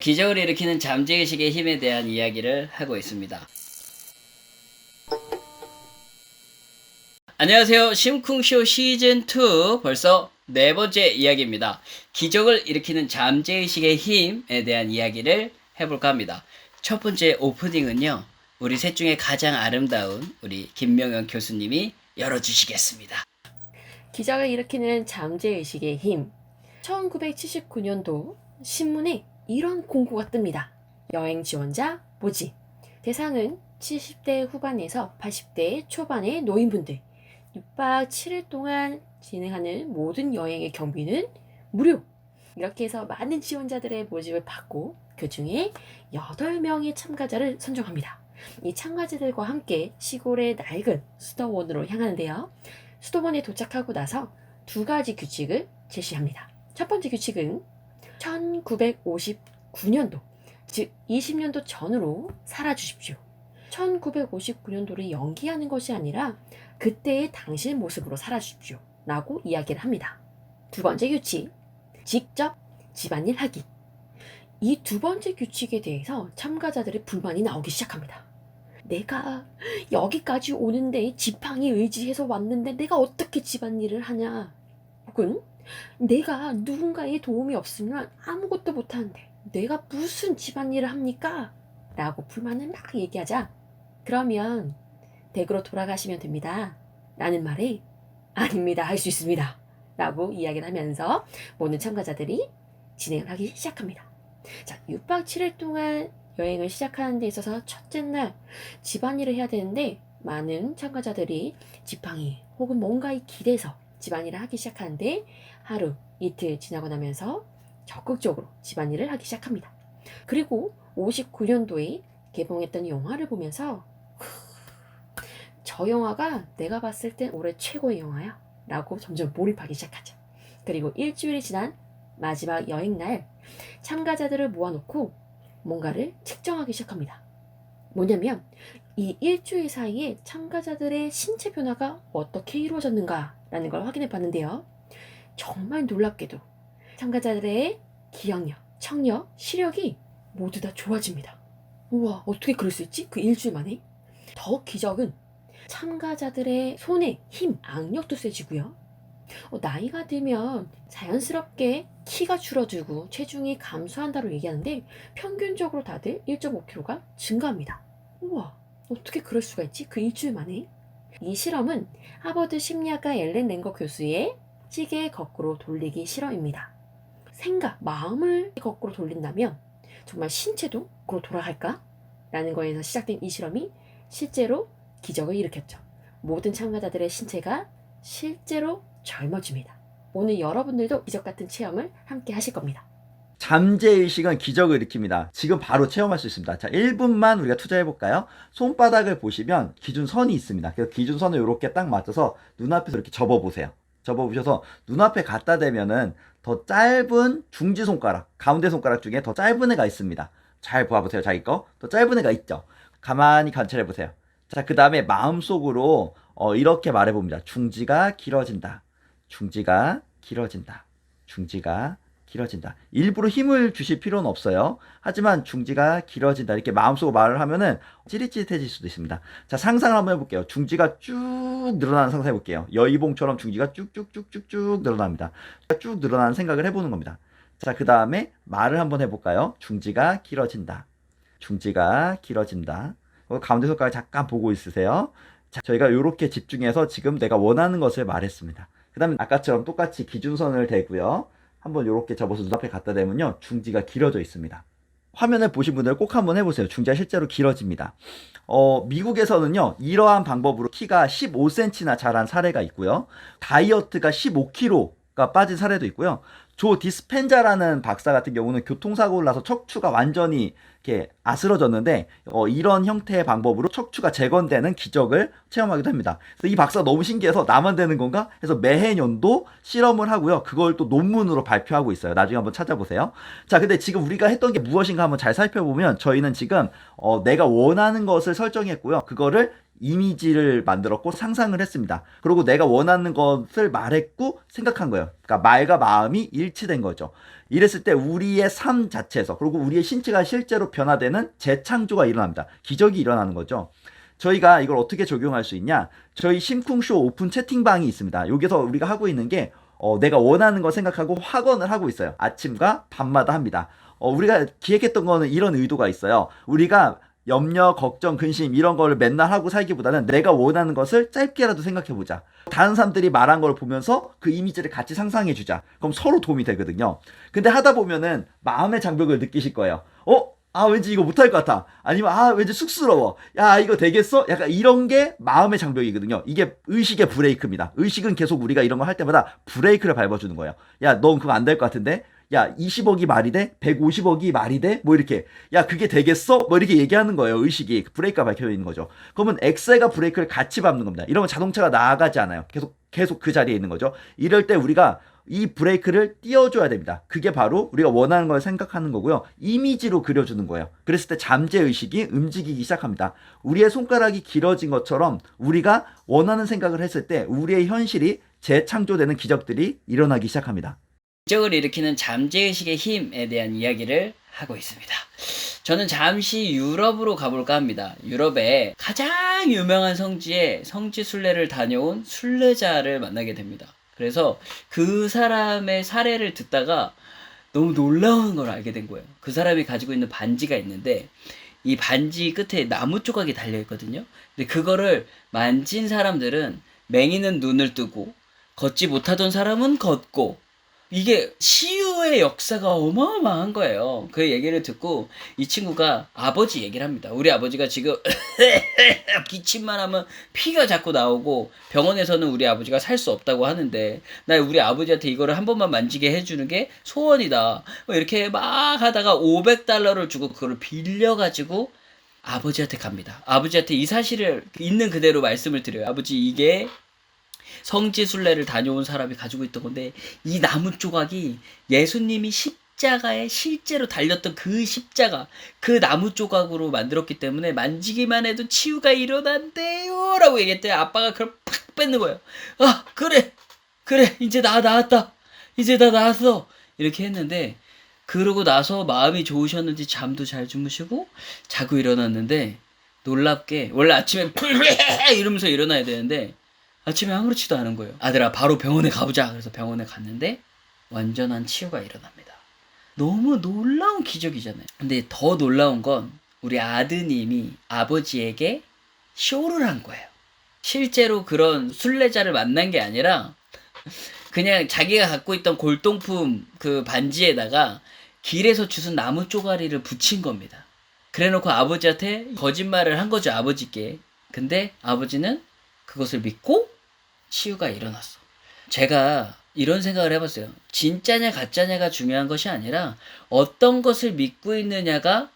기적을 일으키는 잠재의식의 힘에 대한 이야기를 하고 있습니다. 안녕하세요. 심쿵쇼 시즌2 벌써 네 번째 이야기입니다. 기적을 일으키는 잠재의식의 힘에 대한 이야기를 해볼까 합니다. 첫 번째 오프닝은요, 우리 셋 중에 가장 아름다운 우리 김명현 교수님이 열어주시겠습니다. 기적을 일으키는 잠재의식의 힘. 1979년도 신문에 이런 공고가 뜹니다. 여행 지원자 모집. 대상은 70대 후반에서 80대 초반의 노인분들. 6박 7일 동안 진행하는 모든 여행의 경비는 무료. 이렇게 해서 많은 지원자들의 모집을 받고 그 중에 8명의 참가자를 선정합니다. 이 참가자들과 함께 시골의 낡은 수도원으로 향하는데요. 수도원에 도착하고 나서 두 가지 규칙을 제시합니다. 첫 번째 규칙은 1959년도, 즉 20년도 전으로 살아주십시오. 1959년도를 연기하는 것이 아니라 그때의 당신의 모습으로 살아주십시오 라고 이야기를 합니다. 두 번째 규칙, 직접 집안일 하기. 이 두 번째 규칙에 대해서 참가자들의 불만이 나오기 시작합니다. 내가 여기까지 오는데 지팡이 의지해서 왔는데 내가 어떻게 집안일을 하냐, 혹은 내가 누군가의 도움이 없으면 아무것도 못하는데 내가 무슨 집안일을 합니까? 라고 불만을 막 얘기하자, 그러면 댁으로 돌아가시면 됩니다 라는 말에 아닙니다, 할 수 있습니다 라고 이야기를 하면서 모든 참가자들이 진행을 하기 시작합니다. 자, 6박 7일 동안 여행을 시작하는 데 있어서 첫째 날 집안일을 해야 되는데 많은 참가자들이 지팡이 혹은 뭔가에 기대서 집안일을 하기 시작하는데 하루 이틀 지나고 나면서 적극적으로 집안일을 하기 시작합니다. 그리고 59년도에 개봉했던 영화를 보면서 저 영화가 내가 봤을 땐 올해 최고의 영화야 라고 점점 몰입하기 시작하죠. 그리고 일주일이 지난 마지막 여행날 참가자들을 모아놓고 뭔가를 측정하기 시작합니다. 뭐냐면 이 일주일 사이에 참가자들의 신체 변화가 어떻게 이루어졌는가라는 걸 확인해 봤는데요. 정말 놀랍게도 참가자들의 기억력, 청력, 시력이 모두 다 좋아집니다. 우와, 어떻게 그럴 수 있지? 그 일주일 만에? 더 기적은 참가자들의 손에 힘, 악력도 세지고요. 나이가 들면 자연스럽게 키가 줄어들고 체중이 감소한다고 얘기하는데 평균적으로 다들 1.5kg가 증가합니다. 우와, 어떻게 그럴 수가 있지? 그 일주일 만에? 이 실험은 하버드 심리학과 엘렌 랭거 교수의 시계 거꾸로 돌리기 실험입니다. 생각, 마음을 거꾸로 돌린다면 정말 신체도 거꾸로 돌아갈까? 라는 거에서 시작된 이 실험이 실제로 기적을 일으켰죠. 모든 참가자들의 신체가 실제로 젊어집니다. 오늘 여러분들도 기적 같은 체험을 함께 하실 겁니다. 잠재의식은 기적을 일으킵니다. 지금 바로 체험할 수 있습니다. 자, 1분만 우리가 투자해볼까요? 손바닥을 보시면 기준선이 있습니다. 그래서 기준선을 이렇게 딱 맞춰서 눈앞에서 이렇게 접어보세요. 접어보셔서 눈앞에 갖다 대면은 더 짧은 중지손가락, 가운데 손가락 중에 더 짧은 애가 있습니다. 잘 봐보세요. 자기 거. 더 짧은 애가 있죠. 가만히 관찰해보세요. 자, 그 다음에 마음속으로 이렇게 말해봅니다. 중지가 길어진다. 중지가 길어진다. 중지가 길어진다. 일부러 힘을 주실 필요는 없어요. 하지만 중지가 길어진다. 이렇게 마음속으로 말을 하면은 찌릿찌릿해질 수도 있습니다. 자, 상상을 한번 해볼게요. 중지가 쭉 늘어나는 상상 해볼게요. 여의봉처럼 중지가 쭉쭉쭉쭉쭉 늘어납니다. 쭉 늘어나는 생각을 해보는 겁니다. 자, 그 다음에 말을 한번 해볼까요? 중지가 길어진다. 중지가 길어진다. 가운데 손가락 잠깐 보고 있으세요. 자, 저희가 이렇게 집중해서 지금 내가 원하는 것을 말했습니다. 그 다음에 아까처럼 똑같이 기준선을 대고요. 한번 이렇게 접어서 눈앞에 갖다 대면요. 중지가 길어져 있습니다. 화면을 보신 분들 꼭 한번 해보세요. 중지가 실제로 길어집니다. 미국에서는요. 이러한 방법으로 키가 15cm나 자란 사례가 있고요. 다이어트가 15kg가 빠진 사례도 있고요. 조 디스펜자라는 박사 같은 경우는 교통사고를 나서 척추가 완전히 이렇게 아스러졌는데 이런 형태의 방법으로 척추가 재건되는 기적을 체험하기도 합니다. 그래서 이 박사가 너무 신기해서 나만 되는 건가? 해서 매해년도 실험을 하고요. 그걸 또 논문으로 발표하고 있어요. 나중에 한번 찾아보세요. 자, 근데 지금 우리가 했던 게 무엇인가 한번 잘 살펴보면 저희는 지금 내가 원하는 것을 설정했고요. 그거를 이미지를 만들었고 상상을 했습니다. 그리고 내가 원하는 것을 말했고 생각한 거예요. 그러니까 말과 마음이 일치된 거죠. 이랬을 때 우리의 삶 자체에서 그리고 우리의 신체가 실제로 변화되는 재창조가 일어납니다. 기적이 일어나는 거죠. 저희가 이걸 어떻게 적용할 수 있냐? 저희 심쿵쇼 오픈 채팅방이 있습니다. 여기서 우리가 하고 있는 게 내가 원하는 거 생각하고 확언을 하고 있어요. 아침과 밤마다 합니다. 우리가 기획했던 거는 이런 의도가 있어요. 우리가 염려, 걱정, 근심 이런 거를 맨날 하고 살기보다는 내가 원하는 것을 짧게라도 생각해보자. 다른 사람들이 말한 걸 보면서 그 이미지를 같이 상상해주자. 그럼 서로 도움이 되거든요. 근데 하다 보면은 마음의 장벽을 느끼실 거예요. 왠지 이거 못할 것 같아. 아니면 왠지 쑥스러워. 야, 이거 되겠어? 약간 이런 게 마음의 장벽이거든요. 이게 의식의 브레이크입니다. 의식은 계속 우리가 이런 거 할 때마다 브레이크를 밟아주는 거예요. 야, 넌 그거 안 될 것 같은데? 야, 20억이 말이 돼? 150억이 말이 돼? 뭐 이렇게. 야, 그게 되겠어? 뭐 이렇게 얘기하는 거예요. 의식이. 브레이크가 박혀 있는 거죠. 그러면 엑셀과 브레이크를 같이 밟는 겁니다. 이러면 자동차가 나아가지 않아요. 계속 그 자리에 있는 거죠. 이럴 때 우리가 이 브레이크를 띄워줘야 됩니다. 그게 바로 우리가 원하는 걸 생각하는 거고요. 이미지로 그려주는 거예요. 그랬을 때 잠재의식이 움직이기 시작합니다. 우리의 손가락이 길어진 것처럼 우리가 원하는 생각을 했을 때 우리의 현실이 재창조되는 기적들이 일어나기 시작합니다. 기적을 일으키는 잠재의식의 힘에 대한 이야기를 하고 있습니다. 저는 잠시 유럽으로 가볼까 합니다. 유럽의 가장 유명한 성지에 성지 순례를 다녀온 순례자를 만나게 됩니다. 그래서 그 사람의 사례를 듣다가 너무 놀라운 걸 알게 된 거예요. 그 사람이 가지고 있는 반지가 있는데 이 반지 끝에 나무 조각이 달려 있거든요. 근데 그거를 만진 사람들은 맹이는 눈을 뜨고 걷지 못하던 사람은 걷고 이게 치유의 역사가 어마어마한 거예요. 그 얘기를 듣고 이 친구가 아버지 얘기를 합니다. 우리 아버지가 지금 기침만 하면 피가 자꾸 나오고 병원에서는 우리 아버지가 살 수 없다고 하는데 나 우리 아버지한테 이거를 한 번만 만지게 해주는 게 소원이다. 이렇게 막 하다가 $500를 주고 그걸 빌려가지고 아버지한테 갑니다. 아버지한테 이 사실을 있는 그대로 말씀을 드려요. 아버지, 이게 성지 순례를 다녀온 사람이 가지고 있던 건데 이 나무 조각이 예수님이 십자가에 실제로 달렸던 그 십자가, 그 나무 조각으로 만들었기 때문에 만지기만 해도 치유가 일어난대요 라고 얘기했더니 아빠가 그걸 팍 뺏는 거예요. 그래 이제 나 나았다, 이제 나 나았어 이렇게 했는데, 그러고 나서 마음이 좋으셨는지 잠도 잘 주무시고 자고 일어났는데, 놀랍게 원래 아침에 이러면서 일어나야 되는데 아침에 아무렇지도 않은 거예요. 아들아, 바로 병원에 가보자. 그래서 병원에 갔는데 완전한 치유가 일어납니다. 너무 놀라운 기적이잖아요. 근데 더 놀라운 건 우리 아드님이 아버지에게 쇼를 한 거예요. 실제로 그런 순례자를 만난 게 아니라 그냥 자기가 갖고 있던 골동품 그 반지에다가 길에서 주운 나무 쪼가리를 붙인 겁니다. 그래놓고 아버지한테 거짓말을 한 거죠, 아버지께. 근데 아버지는 그것을 믿고 치유가 일어났어. 제가 이런 생각을 해봤어요. 진짜냐 가짜냐가 중요한 것이 아니라 어떤 것을 믿고 있느냐가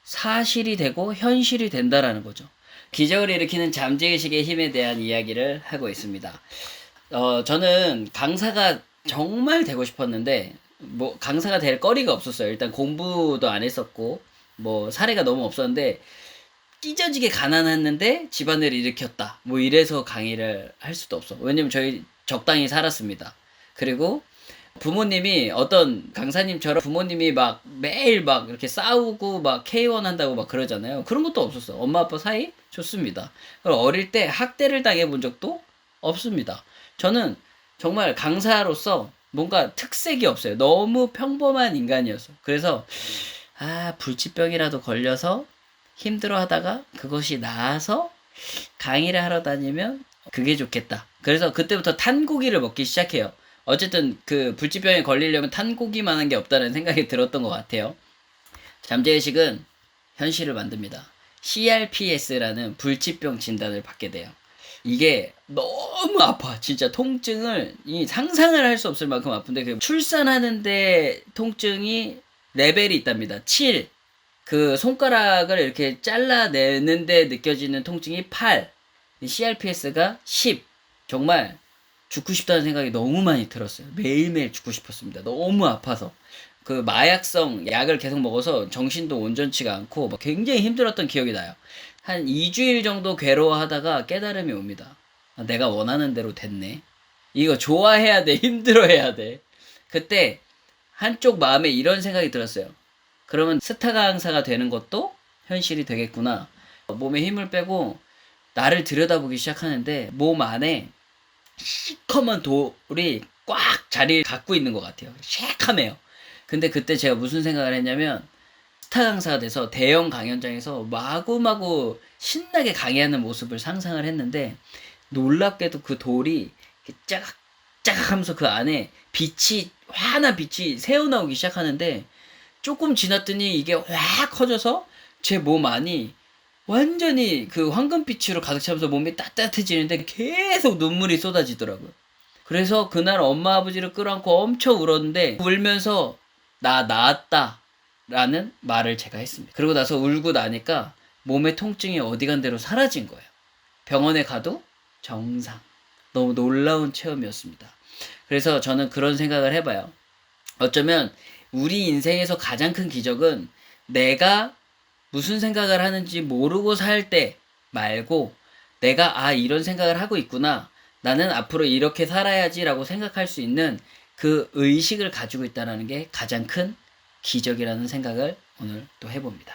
사실이 되고 현실이 된다라는 거죠. 기적을 일으키는 잠재의식의 힘에 대한 이야기를 하고 있습니다. 저는 강사가 정말 되고 싶었는데 강사가 될 거리가 없었어요. 일단 공부도 안 했었고 사례가 너무 없었는데 찢어지게 가난했는데 집안을 일으켰다. 이래서 강의를 할 수도 없어. 왜냐면 저희 적당히 살았습니다. 그리고 부모님이 어떤 강사님처럼 부모님이 매일 이렇게 싸우고 K1 한다고 그러잖아요. 그런 것도 없었어. 엄마 아빠 사이 좋습니다. 어릴 때 학대를 당해본 적도 없습니다. 저는 정말 강사로서 뭔가 특색이 없어요. 너무 평범한 인간이었어. 그래서 불치병이라도 걸려서 힘들어 하다가 그것이 나아서 강의를 하러 다니면 그게 좋겠다. 그래서 그때부터 탄고기를 먹기 시작해요. 어쨌든 그 불치병에 걸리려면 탄고기만한 게 없다는 생각이 들었던 것 같아요. 잠재의식은 현실을 만듭니다. CRPS라는 불치병 진단을 받게 돼요. 이게 너무 아파. 진짜 통증을 상상을 할 수 없을 만큼 아픈데, 그 출산하는데 통증이 레벨이 있답니다. 7. 그 손가락을 이렇게 잘라내는데 느껴지는 통증이 8. CRPS가 10. 정말 죽고 싶다는 생각이 너무 많이 들었어요. 매일매일 죽고 싶었습니다. 너무 아파서. 그 마약성 약을 계속 먹어서 정신도 온전치가 않고 막 굉장히 힘들었던 기억이 나요. 한 2주일 정도 괴로워하다가 깨달음이 옵니다. 아, 내가 원하는 대로 됐네. 이거 좋아해야 돼, 힘들어해야 돼. 그때 한쪽 마음에 이런 생각이 들었어요. 그러면 스타 강사가 되는 것도 현실이 되겠구나. 몸에 힘을 빼고 나를 들여다보기 시작하는데 몸 안에 시커먼 돌이 꽉 자리를 갖고 있는 것 같아요. 시커매요. 근데 그때 제가 무슨 생각을 했냐면 스타 강사가 돼서 대형 강연장에서 마구마구 신나게 강의하는 모습을 상상을 했는데 놀랍게도 그 돌이 짜각짜각 하면서 그 안에 빛이 환한 빛이 새어나오기 시작하는데 조금 지났더니 이게 확 커져서 제 몸 안이 완전히 그 황금빛으로 가득 차면서 몸이 따뜻해지는데 계속 눈물이 쏟아지더라고요. 그래서 그날 엄마 아버지를 끌어안고 엄청 울었는데 울면서 나 나았다 라는 말을 제가 했습니다. 그러고 나서 울고 나니까 몸의 통증이 어디 간 대로 사라진 거예요. 병원에 가도 정상. 너무 놀라운 체험이었습니다. 그래서 저는 그런 생각을 해봐요. 어쩌면 우리 인생에서 가장 큰 기적은 내가 무슨 생각을 하는지 모르고 살 때 말고 내가 이런 생각을 하고 있구나. 나는 앞으로 이렇게 살아야지 라고 생각할 수 있는 그 의식을 가지고 있다는 게 가장 큰 기적이라는 생각을 오늘 또 해봅니다.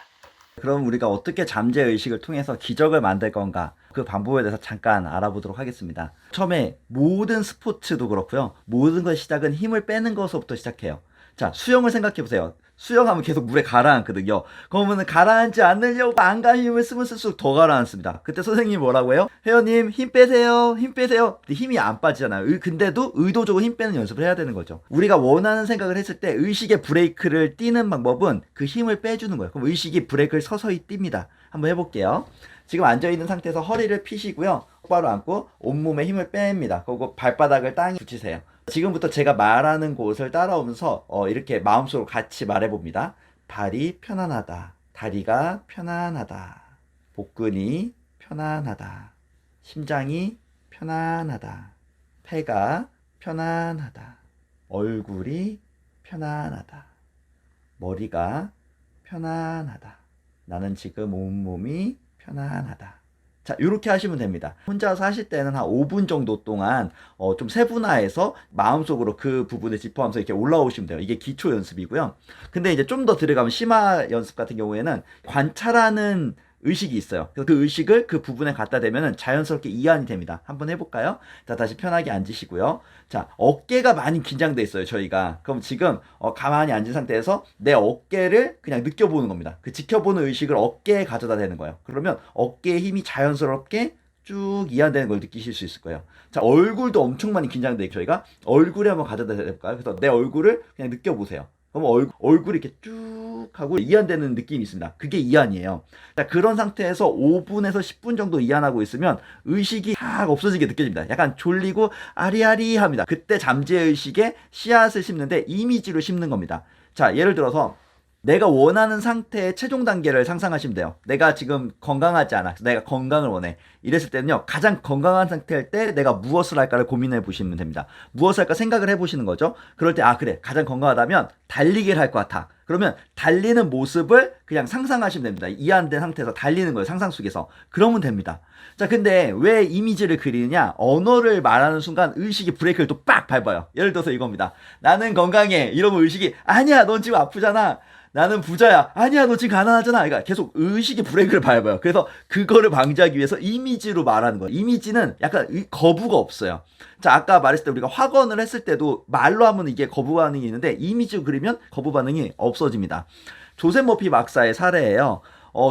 그럼 우리가 어떻게 잠재의식을 통해서 기적을 만들 건가? 그 방법에 대해서 잠깐 알아보도록 하겠습니다. 처음에 모든 스포츠도 그렇고요. 모든 것 시작은 힘을 빼는 것부터 시작해요. 자, 수영을 생각해 보세요. 수영하면 계속 물에 가라앉거든요. 그러면 가라앉지 않으려고 안간 힘을 쓰면 쓸수록 더 가라앉습니다. 그때 선생님이 뭐라고 해요? 회원님 힘 빼세요. 힘 빼세요. 근데 힘이 안 빠지잖아요. 근데도 의도적으로 힘 빼는 연습을 해야 되는 거죠. 우리가 원하는 생각을 했을 때 의식의 브레이크를 띄는 방법은 그 힘을 빼주는 거예요. 그럼 의식이 브레이크를 서서히 띱니다. 한번 해볼게요. 지금 앉아있는 상태에서 허리를 펴시고요. 똑바로 앉고 온몸에 힘을 뺍니다. 그리고 발바닥을 땅에 붙이세요. 지금부터 제가 말하는 곳을 따라오면서 이렇게 마음속으로 같이 말해봅니다. 발이 편안하다. 다리가 편안하다. 복근이 편안하다. 심장이 편안하다. 폐가 편안하다. 얼굴이 편안하다. 머리가 편안하다. 나는 지금 온몸이 편안하다. 자, 이렇게 하시면 됩니다. 혼자서 하실 때는 한 5분 정도 동안 좀 세분화해서 마음속으로 그 부분을 짚어가면서 이렇게 올라오시면 돼요. 이게 기초 연습이고요. 근데 이제 좀 더 들어가면 심화 연습 같은 경우에는 관찰하는 의식이 있어요. 그래서 그 의식을 그 부분에 갖다 대면 자연스럽게 이완이 됩니다. 한번 해볼까요? 자, 다시 편하게 앉으시고요. 자, 어깨가 많이 긴장돼 있어요, 저희가. 그럼 지금 가만히 앉은 상태에서 내 어깨를 그냥 느껴보는 겁니다. 그 지켜보는 의식을 어깨에 가져다 대는 거예요. 그러면 어깨의 힘이 자연스럽게 쭉 이완되는 걸 느끼실 수 있을 거예요. 자, 얼굴도 엄청 많이 긴장돼 있고 저희가 얼굴에 한번 가져다 대볼까요? 그래서 내 얼굴을 그냥 느껴보세요. 그럼 얼굴이 이렇게 쭉 하고 이완되는 느낌이 있습니다. 그게 이완이에요. 자, 그런 상태에서 5분에서 10분 정도 이완하고 있으면 의식이 다 없어지게 느껴집니다. 약간 졸리고 아리아리합니다. 그때 잠재의식에 씨앗을 심는데 이미지로 심는 겁니다. 자, 예를 들어서 내가 원하는 상태의 최종 단계를 상상하시면 돼요. 내가 지금 건강하지 않아. 내가 건강을 원해. 이랬을 때는요, 가장 건강한 상태일 때 내가 무엇을 할까를 고민해 보시면 됩니다. 무엇을 할까 생각을 해 보시는 거죠. 그럴 때, 그래. 가장 건강하다면 달리기를 할 것 같아. 그러면 달리는 모습을 그냥 상상하시면 됩니다. 이완된 상태에서 달리는 거예요. 상상 속에서. 그러면 됩니다. 자, 근데 왜 이미지를 그리느냐? 언어를 말하는 순간 의식이 브레이크를 또 빡 밟아요. 예를 들어서 이겁니다. 나는 건강해. 이러면 의식이, 아니야, 넌 지금 아프잖아. 나는 부자야. 아니야, 너 지금 가난하잖아. 그러니까 계속 의식이 브레이크를 밟아요. 그래서 그거를 방지하기 위해서 이미지로 말하는 거예요. 이미지는 약간 거부가 없어요. 자, 아까 말했을 때 우리가 확언을 했을 때도 말로 하면 이게 거부 반응이 있는데 이미지로 그리면 거부 반응이 없어집니다. 조셉 머피 박사의 사례예요.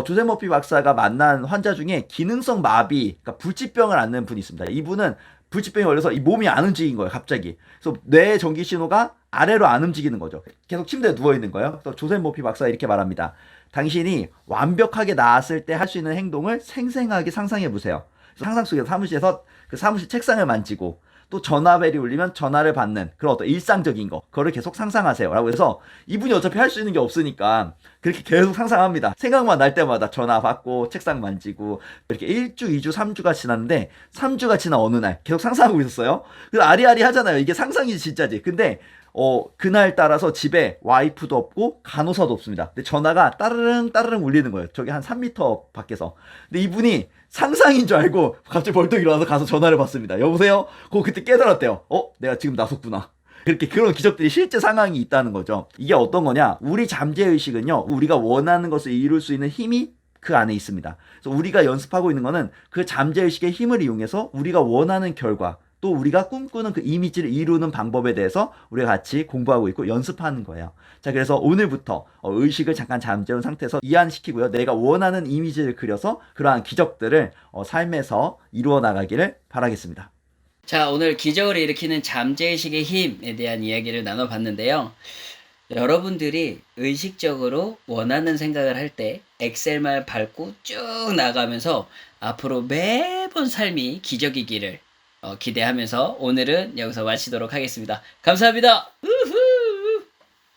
조셉 머피 박사가 만난 환자 중에 기능성 마비, 그러니까 불치병을 앓는 분이 있습니다. 이분은 불치병이 걸려서 이 몸이 안 움직인 거예요, 갑자기. 그래서 뇌 전기 신호가 아래로 안 움직이는 거죠. 계속 침대에 누워 있는 거예요. 그래서 조셉 머피 박사가 이렇게 말합니다. 당신이 완벽하게 나았을 때 할 수 있는 행동을 생생하게 상상해 보세요. 상상 속에서 사무실에서 그 사무실 책상을 만지고 또 전화벨이 울리면 전화를 받는 그런 어떤 일상적인 거, 그거를 계속 상상하세요 라고 해서 이분이 어차피 할 수 있는 게 없으니까 그렇게 계속 상상합니다. 생각만 날 때마다 전화 받고 책상 만지고 이렇게 1주, 2주, 3주가 지났는데 3주가 지난 어느 날 계속 상상하고 있었어요. 그래서 아리아리 하잖아요. 이게 상상이지 진짜지. 근데 그날 따라서 집에 와이프도 없고 간호사도 없습니다. 근데 전화가 따르릉 따르릉 울리는 거예요. 저기 한 3m 밖에서. 근데 이분이 상상인 줄 알고 갑자기 벌떡 일어나서 가서 전화를 받습니다. 여보세요? 그때 깨달았대요. 내가 지금 나섰구나. 그렇게 그런 기적들이 실제 상황이 있다는 거죠. 이게 어떤 거냐? 우리 잠재의식은요, 우리가 원하는 것을 이룰 수 있는 힘이 그 안에 있습니다. 그래서 우리가 연습하고 있는 거는 그 잠재의식의 힘을 이용해서 우리가 원하는 결과, 또 우리가 꿈꾸는 그 이미지를 이루는 방법에 대해서 우리가 같이 공부하고 있고 연습하는 거예요. 자, 그래서 오늘부터 의식을 잠깐 잠재운 상태에서 이완시키고요. 내가 원하는 이미지를 그려서 그러한 기적들을 삶에서 이루어 나가기를 바라겠습니다. 자, 오늘 기적을 일으키는 잠재의식의 힘에 대한 이야기를 나눠봤는데요. 여러분들이 의식적으로 원하는 생각을 할 때 엑셀만 밟고 쭉 나가면서 앞으로 매번 삶이 기적이기를 기대하면서 오늘은 여기서 마치도록 하겠습니다. 감사합니다. 우후!